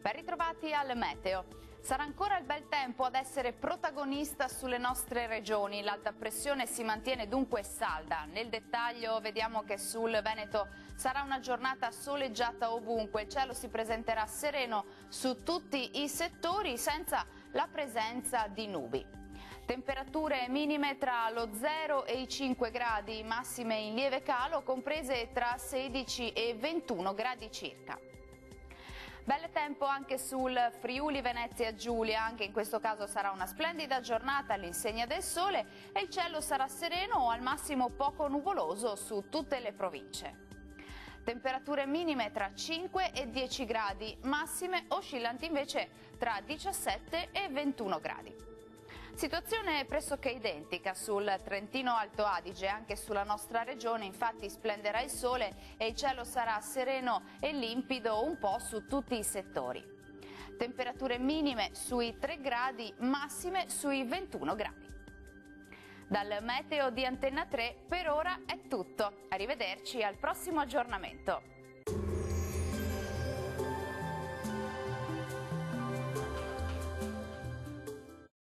Ben ritrovati al meteo. Sarà ancora il bel tempo ad essere protagonista sulle nostre regioni. L'alta pressione si mantiene dunque salda. Nel dettaglio vediamo che sul Veneto sarà una giornata soleggiata ovunque. Il cielo si presenterà sereno su tutti i settori senza la presenza di nubi. Temperature minime tra lo 0 e i 5 gradi, massime in lieve calo, comprese tra 16 e 21 gradi circa. Bel tempo anche sul Friuli Venezia Giulia, anche in questo caso sarà una splendida giornata all'insegna del sole e il cielo sarà sereno o al massimo poco nuvoloso su tutte le province. Temperature minime tra 5 e 10 gradi, massime oscillanti invece tra 17 e 21 gradi. Situazione pressoché identica sul Trentino Alto Adige, anche sulla nostra regione infatti splenderà il sole e il cielo sarà sereno e limpido un po' su tutti i settori. Temperature minime sui 3 gradi, massime sui 21 gradi. Dal meteo di Antenna 3 per ora è tutto, arrivederci al prossimo aggiornamento.